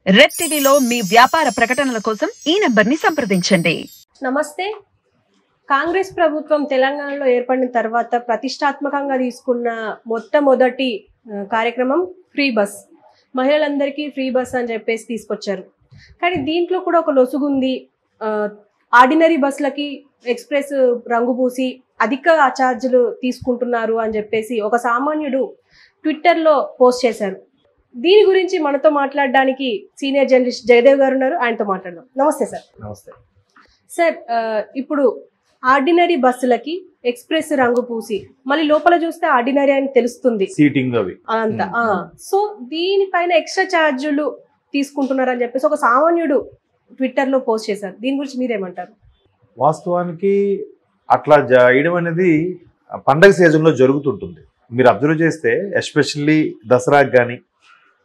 Red టీవీలో మీ వ్యాపార ప్రకటనల కోసం ఈ నంబర్ని సంప్రదించండి. నమస్తే. కాంగ్రెస్ ప్రభుత్వం తెలంగాణలో ఏర్పడిన తర్వాత ప్రతిష్టాత్మకంగా తీసుకున్న మొట్టమొదటి కార్యక్రమం ఫ్రీ బస్. మహిళలందరికీ ఫ్రీ బస్ అని చెప్పేసి తీసుకొచ్చారు. కానీ దీంట్లో కూడా ఒక లొసుగుంది. ఆర్డినరీ బస్సులకి ఎక్స్ప్రెస్ రంగు పూసి అధిక ఛార్జీలు తీసుకుంటున్నారు అని చెప్పేసి ఒక సామాన్యుడు ట్విట్టర్లో పోస్ట్ చేశారు. దీని గురించి మనతో మాట్లాడడానికి సీనియర్ జర్నలిస్ట్ జయదేవ్ గారు ఉన్నారు. ఆయనతో మాట్లాడదాం. నమస్తే సార్. నమస్తే సార్. ఇప్పుడు ఆర్డినరీ బస్సులకి ఎక్స్ప్రెస్ రంగు పూసి మళ్ళీ లోపల చూస్తే ఆర్డినరీ అని తెలుస్తుంది సీటింగ్ అవి అంతా. సో దీనిపైన ఎక్స్ట్రా ఛార్జీలు తీసుకుంటున్నారని చెప్పేసి ఒక సామాన్యుడు ట్విట్టర్ లో పోస్ట్ చేశారు. దీని గురించి మీరేమంటారు? వాస్తవానికి అట్లా చేయడం అనేది పండగ సీజన్లో జరుగుతుంటుంది. మీరు అబ్జర్వ్ చేస్తే ఎస్పెషల్లీ దసరాకి కానీ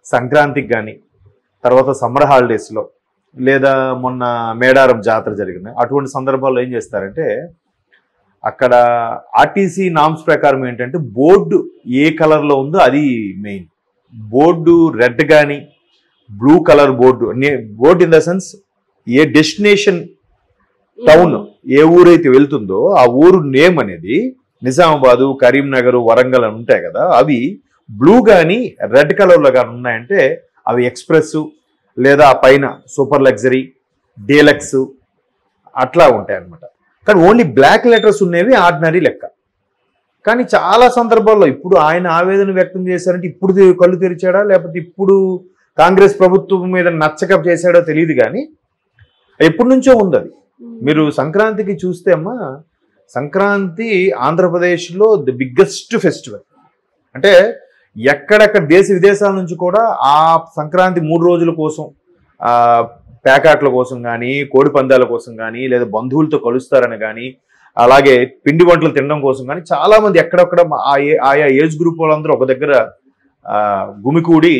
సంక్రాంతికి కానీ తర్వాత సమ్మర్ హాలిడేస్లో లేదా మొన్న మేడారం జాతర జరిగిన అటువంటి సందర్భాల్లో ఏం చేస్తారంటే అక్కడ ఆర్టీసీ నామ్స్ ప్రకారం ఏంటంటే బోర్డు ఏ కలర్లో ఉందో అది మెయిన్. బోర్డు రెడ్ కానీ blue colour board in the sense ఏ డెస్టినేషన్ టౌన్ ఏ ఊరైతే వెళ్తుందో ఆ ఊరు నేమ్ అనేది నిజామాబాదు, కరీంనగర్, వరంగల్ అని ఉంటాయి కదా, అవి బ్లూ కానీ రెడ్ కలర్లో కానీ ఉన్నాయంటే అవి ఎక్స్ప్రెస్ లేదా పైన సూపర్ లగ్జరీ, డీలక్స్ అట్లా ఉంటాయి అన్నమాట. కానీ ఓన్లీ బ్లాక్ లెటర్స్ ఉన్నవి ఆర్డినరీ లెక్క. కానీ చాలా సందర్భాల్లో ఇప్పుడు ఆయన ఆవేదన వ్యక్తం చేశారంటే ఇప్పుడు కళ్ళు తెరిచాడా లేకపోతే ఇప్పుడు కాంగ్రెస్ ప్రభుత్వం మీద నచ్చక చేశాడో తెలియదు, కానీ ఎప్పటి నుంచో ఉంది అది. మీరు సంక్రాంతికి చూస్తే అమ్మా, సంక్రాంతి ఆంధ్రప్రదేశ్లో ది బిగ్గెస్ట్ ఫెస్టివల్. అంటే ఎక్కడెక్కడ దేశ విదేశాల నుంచి కూడా ఆ సంక్రాంతి 3 రోజుల కోసం ప్యాకాట్ల కోసం కానీ కోడి పందాల కోసం కానీ లేదా బంధువులతో కలుస్తారని కానీ అలాగే పిండి వంటలు తినడం కోసం కానీ చాలామంది ఎక్కడెక్కడ ఆయా ఏజ్ గ్రూప్ వాళ్ళందరూ ఒక దగ్గర గుమికూడి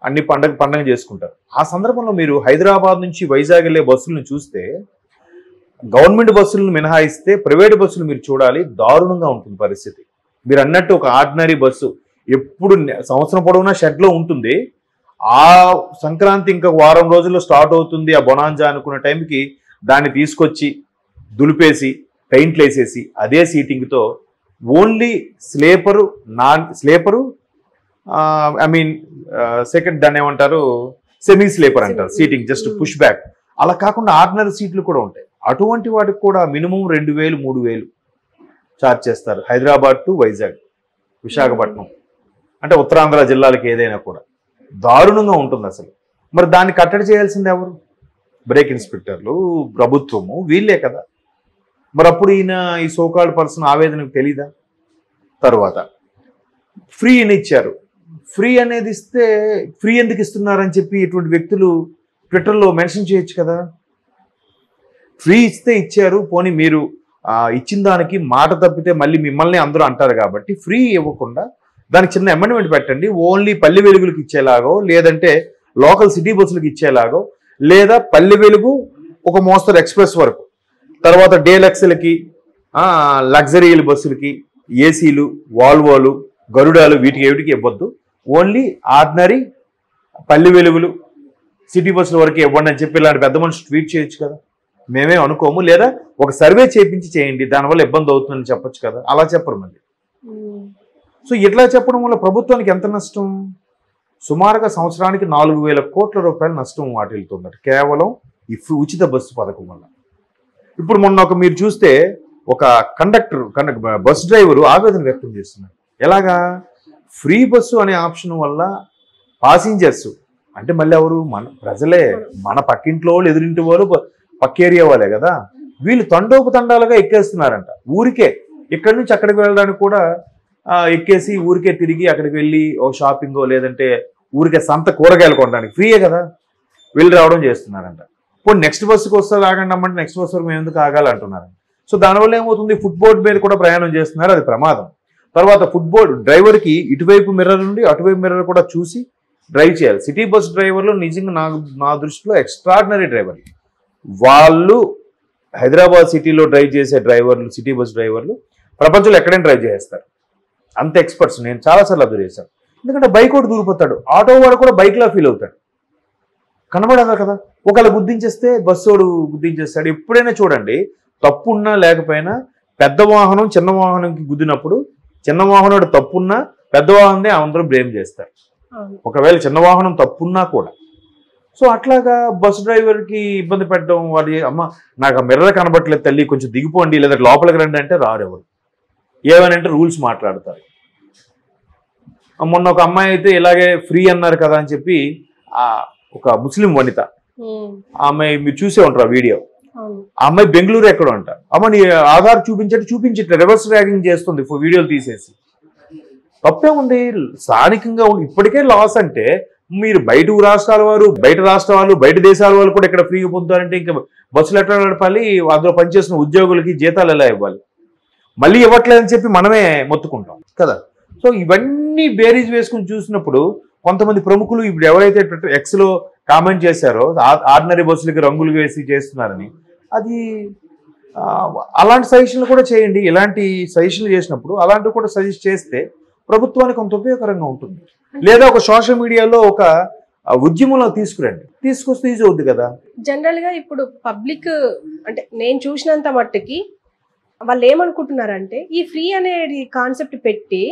అన్ని పండగ చేసుకుంటారు. ఆ సందర్భంలో మీరు హైదరాబాద్ నుంచి వైజాగ్ వెళ్ళే బస్సులను చూస్తే గవర్నమెంట్ బస్సులను మినహాయిస్తే ప్రైవేట్ బస్సులు మీరు చూడాలి, దారుణంగా ఉంటుంది పరిస్థితి. మీరు అన్నట్టు ఒక ఆర్డినరీ బస్సు ఎప్పుడు సంవత్సరం పొడవునా షెడ్లో ఉంటుంది. ఆ సంక్రాంతి ఇంకా వారం రోజుల్లో స్టార్ట్ అవుతుంది ఆ బొనాంజా అనుకున్న టైంకి దాన్ని తీసుకొచ్చి దులిపేసి పెయింట్లు వేసేసి అదే సీటింగ్తో only sleeper I mean second దాన్ని ఏమంటారు సెమీ స్లీపర్ అంటారు, సీటింగ్ జస్ట్ పుష్ బ్యాక్. అలా కాకుండా ఆర్డినరీ సీట్లు కూడా ఉంటాయి. అటువంటి వాటికి కూడా మినిమం 2000, 3000 ఛార్జ్ చేస్తారు. హైదరాబాద్ టు వైజాగ్, విశాఖపట్నం అంటే ఉత్తరాంధ్ర జిల్లాలకు ఏదైనా కూడా దారుణంగా ఉంటుంది అసలు. మరి దాన్ని కట్టడి చేయాల్సింది ఎవరు? బ్రేక్ ఇన్స్పెక్టర్లు, ప్రభుత్వము, వీళ్ళే కదా. మరి అప్పుడు ఈ సోకాల్డ్ పర్సన్ ఆవేదనకు తెలీదా? తర్వాత ఫ్రీ అని ఇచ్చారు. ఫ్రీ అనేది ఇస్తే ఫ్రీ ఎందుకు ఇస్తున్నారని చెప్పి ఇటువంటి వ్యక్తులు ట్విట్టర్లో మెన్షన్ చేయొచ్చు కదా. ఫ్రీ ఇస్తే ఇచ్చారు, పోనీ మీరు ఇచ్చిన దానికి మాట తప్పితే మళ్ళీ మిమ్మల్ని అందరూ అంటారు కాబట్టి ఫ్రీ ఇవ్వకుండా దానికి చిన్న అమెండ్మెంట్ పెట్టండి. ఓన్లీ పల్లె వెలుగులకు ఇచ్చేలాగో లేదంటే లోకల్ సిటీ బస్సులకు ఇచ్చేలాగో లేదా పల్లె వెలుగు ఒక మోస్తరు ఎక్స్ప్రెస్ వరకు, తర్వాత డీలక్స్లకి లగ్జరీ బస్సులకి ఏసీలు, వాల్వోలు, గరుడాలు వీటికి ఇవ్వద్దు. ఓన్లీ ఆర్డినరీ పల్లె వెలుగులు సిటీ బస్సుల వరకు ఇవ్వండి అని చెప్పి ఇలాంటి పెద్ద మనుషులు ట్వీట్ చేయొచ్చు కదా. మేమే అనుకోము, లేదా ఒక సర్వే చేయించి చేయండి, దానివల్ల ఇబ్బంది అవుతుందని చెప్పొచ్చు కదా. అలా చెప్పరు మళ్ళీ. సో ఇట్లా చెప్పడం వల్ల ప్రభుత్వానికి ఎంత నష్టం? సుమారుగా సంవత్సరానికి 4000 కోట్ల రూపాయల నష్టం వాటిల్తుందట కేవలం ఈ ఉచిత బస్సు పథకం వల్ల. ఇప్పుడు మొన్న మీరు చూస్తే ఒక కండక్టర్ బస్ డ్రైవరు ఆవేదన వ్యక్తం చేస్తున్నారు. ఎలాగా? ఫ్రీ బస్సు అనే ఆప్షన్ వల్ల పాసింజర్స్ అంటే మళ్ళీ ఎవరు? మన ప్రజలే, మన పక్కింట్లో వాళ్ళు, ఎదురింటి వాళ్ళు, పక్క ఏరియా వాళ్ళే కదా. వీళ్ళు తండోపతండాలుగా ఎక్కేస్తున్నారంట. ఊరికే ఇక్కడి నుంచి అక్కడికి వెళ్ళడానికి కూడా ఎక్కేసి ఊరికే తిరిగి అక్కడికి వెళ్ళి ఓ షాపింగో లేదంటే ఊరికే సంత కూరగాయలు కొనడానికి ఫ్రీయే కదా వెళ్ళి రావడం చేస్తున్నారంట. ఇప్పుడు నెక్స్ట్ బస్సుకి వస్తే ఆగండి అమ్మంటే నెక్స్ట్ బస్సు వరకు మేము ఎందుకు ఆగాలంటున్నారు. సో దానివల్ల ఏమవుతుంది? ఫుట్బోర్డ్ మీద కూడా ప్రయాణం చేస్తున్నారు, అది ప్రమాదం. తర్వాత ఫుట్బోర్డ్ డ్రైవర్కి ఇటువైపు మిర్రర్ నుండి అటువైపు మిర్రర్ కూడా చూసి డ్రైవ్ చేయాలి. సిటీ బస్ డ్రైవర్లు నిజంగా నా దృష్టిలో ఎక్స్ట్రాడినరీ డ్రైవర్లు. వాళ్ళు హైదరాబాద్ సిటీలో డ్రైవ్ చేసే డ్రైవర్లు, సిటీ బస్ డ్రైవర్లు ప్రపంచంలో ఎక్కడైనా డ్రైవ్ చేస్తారు, అంత ఎక్స్పర్ట్స్. నేను చాలాసార్లు అబ్జర్వ్ చేశాను. ఎందుకంటే బైక్ ఒకటి దూరిపోతాడు, ఆటో వాడు కూడా బైక్లా ఫీల్ అవుతాడు. కనబడదా కదా. ఒకవేళ గుద్దించేస్తే బస్సోడు గుద్దించేస్తాడు. ఎప్పుడైనా చూడండి, తప్పున్నా లేకపోయినా పెద్ద వాహనం చిన్న వాహనంకి గుద్దినప్పుడు చిన్న వాహనుడు తప్పున్నా పెద్ద వాహనం అందరూ బ్లేమ్ చేస్తారు, ఒకవేళ చిన్న వాహనం తప్పున్నా కూడా. సో అట్లాగా బస్సు డ్రైవర్కి ఇబ్బంది పెట్టడం, వాడి అమ్మ నాకు ఆ మిర్రర్ కనబట్టలేదు తల్లి కొంచెం దిగిపోండి లేదా లోపలికి రండి అంటే రారు ఎవరు. ఏమనంటే రూల్స్ మాట్లాడతారు. మొన్న ఒక అమ్మాయి అయితే ఇలాగే ఫ్రీ అన్నారు కదా అని చెప్పి ఒక ముస్లిం వనిత, ఆమె మీరు చూసే ఉంటారు ఆ వీడియో, ఆ అమ్మాయి బెంగళూరు ఎక్కడో అంట. అమ్మ నీ ఆధార్ చూపించట్లే రివర్స్ ర్యాగింగ్ చేస్తుంది వీడియోలు తీసేసి. తప్పే ఉంది, స్థానికంగా ఉంది. ఇప్పటికే లాస్ అంటే మీరు బయట రాష్ట్రాల వారు, బయట రాష్ట్రాల వాళ్ళు, బయట దేశాల వాళ్ళు కూడా ఇక్కడ ఫ్రీగా పొందుతారంటే ఇంకా బస్సులు ఎట్లా నడపాలి, అందులో పనిచేస్తున్న ఉద్యోగులకి జీతాలు ఎలా ఇవ్వాలి, మళ్ళీ ఇవ్వట్లేదని చెప్పి మనమే మొత్తుకుంటాం కదా. సో ఇవన్నీ బేరీజ్ వేసుకుని చూసినప్పుడు కొంతమంది ప్రముఖులు ఇప్పుడు ఎవరైతే ఎక్స్లో కామెంట్ చేశారో ఆర్డినరీ బస్సులకి రంగులు వేసి చేస్తున్నారని, అది అలాంటి సజెషన్లు కూడా చేయండి. ఇలాంటి సజెషన్లు చేసినప్పుడు అలాంటివి కూడా సజెస్ట్ చేస్తే ప్రభుత్వానికి కొంత ఉపయోగకరంగా ఉంటుంది. లేదా ఒక సోషల్ మీడియాలో ఒక ఉద్యమంలో తీసుకొస్తే ఈజీ అవుద్ది కదా. జనరల్ గా ఇప్పుడు పబ్లిక్ అంటే నేను చూసినంత మట్టుకి వాళ్ళు ఏమనుకుంటున్నారంటే ఈ ఫ్రీ అనేది కాన్సెప్ట్ పెట్టి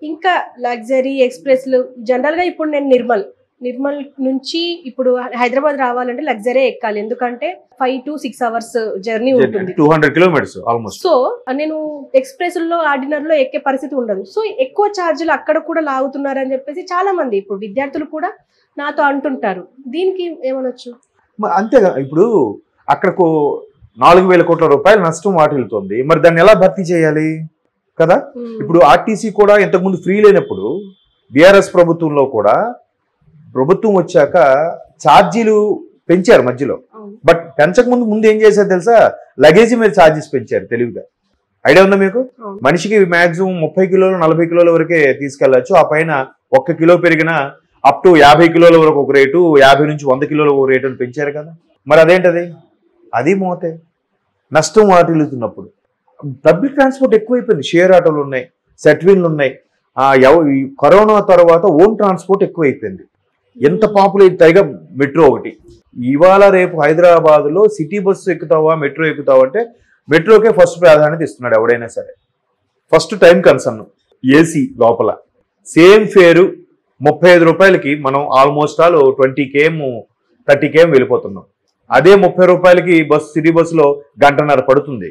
ఇంకా లగ్జరీ ఎక్స్ప్రెస్లు జనరల్ గా ఇప్పుడు నేను నిర్మల్ నుంచి ఇప్పుడు హైదరాబాద్ రావాలంటే లగ్జరీ ఎక్కాలి, ఎందుకంటే 5 to 6 hours జర్నీ ఉంటుంది, 200 kilometers ఆల్మోస్ట్. సో నేను ఎక్స్ప్రెస్ లో ఆర్డినర్ లో ఎక్కే పరిస్థితి ఉండదు. సో ఎక్కువ ఛార్జీలు అక్కడ కూడా లాగుతున్నారు అని చెప్పేసి చాలా మంది ఇప్పుడు విద్యార్థులు కూడా నాతో అంటుంటారు. దీనికి ఏమనొచ్చు? అంతేగా, ఇప్పుడు అక్కడకు 4,000 కోట్ల రూపాయలు నష్టం వాటిల్లుతుంది, మరి దాన్ని ఎలా భర్తీ చేయాలి కదా. ఇప్పుడు ఆర్టీసీ కూడా ఇంతకుముందు ఫ్రీ లేనప్పుడు బీఆర్ఎస్ ప్రభుత్వంలో కూడా ప్రభుత్వం వచ్చాక ఛార్జీలు పెంచారు మధ్యలో. బట్ పెంచక ముందు ఏం చేశారు తెలుసా, లగేజీ మీద ఛార్జెస్ పెంచారు తెలివిగా. ఐడియా ఉందా మీకు? మనిషికి మాక్సిమం 30 కిలోలు 40 కిలోల వరకే తీసుకెళ్లొచ్చు, ఆ పైన 1 కిలో పెరిగినా అప్ టు 50 కిలోల వరకు ఒక రేటు, 50 నుంచి 100 కిలోల ఒక రేటు అని పెంచారు కదా. మరి అదేంటది, అది మోతే నష్టం వాటిల్లుతున్నప్పుడు. పబ్లిక్ ట్రాన్స్పోర్ట్ ఎక్కువైపోయింది, షేర్ ఆటోలు ఉన్నాయి, సెట్విన్లు ఉన్నాయి. కరోనా తర్వాత ఓన్ ట్రాన్స్పోర్ట్ ఎక్కువైపోయింది. ఎంత పాపులర్ పైగా మెట్రో ఒకటి. ఇవాళ రేపు హైదరాబాద్లో సిటీ బస్సు ఎక్కుతావా మెట్రో ఎక్కుతావా అంటే మెట్రోకే ఫస్ట్ ప్రాధాన్యత ఇస్తున్నాడు ఎవడైనా సరే. ఫస్ట్ టైం కన్సర్న్, ఏసీ లోపల సేమ్ ఫేరు 35 రూపాయలకి మనం ఆల్మోస్ట్ ఆల్ 20 km 30 km వెళ్ళిపోతున్నాం. అదే 30 రూపాయలకి బస్సు సిటీ బస్సులో గంటన్నర పడుతుంది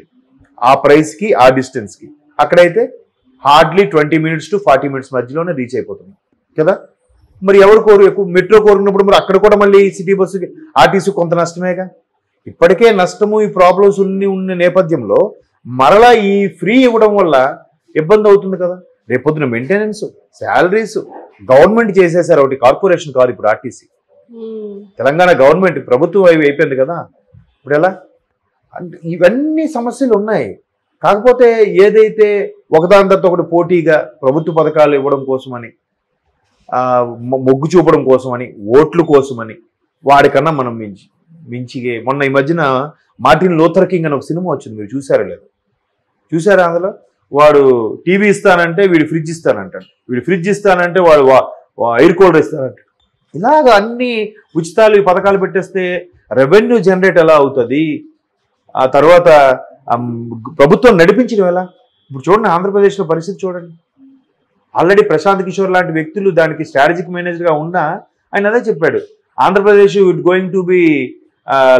ఆ ప్రైస్కి ఆ డిస్టెన్స్కి. అక్కడైతే హార్డ్లీ 20 minutes to 40 minutes మధ్యలోనే రీచ్ అయిపోతుంది కదా. మరి ఎవరు ఎక్కువ మెట్రో కోరుకున్నప్పుడు మరి అక్కడ కూడా మళ్ళీ సిటీ బస్సుకి ఆర్టీసీ కొంత నష్టమేగా. ఇప్పటికే నష్టము ఈ ప్రాబ్లమ్స్ ఉన్న నేపథ్యంలో మరలా ఈ ఫ్రీ ఇవ్వడం వల్ల ఇబ్బంది అవుతుంది కదా. రేపొద్దున మెయింటెనెన్స్, శాలరీస్ గవర్నమెంట్ చేసేసారు, ఒకటి కార్పొరేషన్ కాదు ఇప్పుడు ఆర్టీసీ. తెలంగాణ గవర్నమెంట్ ప్రభుత్వం అయిపోయింది కదా. ఇప్పుడు ఎలా అంటే ఇవన్నీ సమస్యలు ఉన్నాయి. కాకపోతే ఏదైతే ఒకదాని తర్వాత ఒకటి పోటీగా ప్రభుత్వ పథకాలు ఇవ్వడం కోసమని, మొగ్గు చూపడం కోసమని, ఓట్లు కోసమని, వాడికన్నా మనం మించి మొన్న ఈ మధ్యన మార్టిన్ లూథర్ కింగ్ అని ఒక సినిమా వచ్చింది, మీరు చూసారా లేదు? చూసారా? అందులో వాడు టీవీ ఇస్తానంటే వీడు ఫ్రిడ్జ్ ఇస్తానంటాడు, వీడు ఫ్రిడ్జ్ ఇస్తానంటే వాడు ఎయిర్ కూలర్ ఇస్తానంటాడు. ఇలాగ అన్ని ఉచితాలు ఈ పథకాలు పెట్టేస్తే రెవెన్యూ జనరేట్ ఎలా అవుతుంది? ఆ తర్వాత ప్రభుత్వం నడిపించడం ఎలా? ఇప్పుడు చూడండి ఆంధ్రప్రదేశ్లో పరిస్థితి చూడండి. ఆల్రెడీ ప్రశాంత్ కిషోర్ లాంటి వ్యక్తులు దానికి స్ట్రాటజిక్ మేనేజర్గా ఉన్నా ఆయన అదే చెప్పాడు, Andhra Pradesh it going to be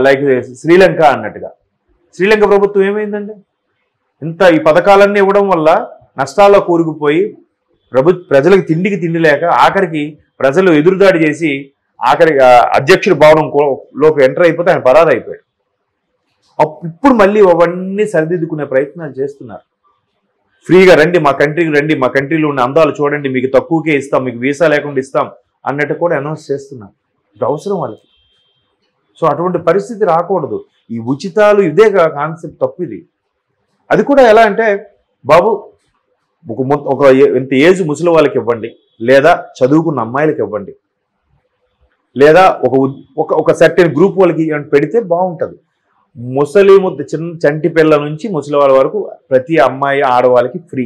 like Sri Lanka అన్నట్టుగా. శ్రీలంక ప్రభుత్వం ఏమైందండి? ఇంత ఈ పథకాలన్నీ ఇవ్వడం వల్ల నష్టాల్లో కూరుకుపోయి ప్రజలకు తిండికి తిండి లేక ఆఖరికి ప్రజలు ఎదురుదాడి చేసి ఆఖరికి అధ్యక్షుడి భవనంలోకి ఎంటర్ అయిపోతే ఆయన పరారు అయిపోయాడు. ఇప్పుడు మళ్ళీ అవన్నీ సరిదిద్దుకునే ప్రయత్నాలు చేస్తున్నారు. ఫ్రీగా రండి మా కంట్రీకి రండి, మా కంట్రీలో ఉన్న అందాలు చూడండి, మీకు తక్కువకే ఇస్తాం, మీకు వీసా లేకుండా ఇస్తాం అన్నట్టు కూడా అనౌన్స్ చేస్తున్నారు. ఇది అవసరం వాళ్ళకి. సో అటువంటి పరిస్థితి రాకూడదు. ఈ ఉచితాలు ఇదే కాన్సెప్ట్ తప్పు. ఇది అది కూడా ఎలా అంటే బాబు ఒక ఎంత ఏజ్ ముసలి వాళ్ళకి ఇవ్వండి, లేదా చదువుకున్న అమ్మాయిలకి ఇవ్వండి, లేదా ఒక సర్టెన్ గ్రూప్ వాళ్ళకి పెడితే బాగుంటుంది. చంటి పిల్లల నుంచి ముసలి వాళ్ళ వరకు ప్రతి అమ్మాయి ఆడవాళ్ళకి ఫ్రీ.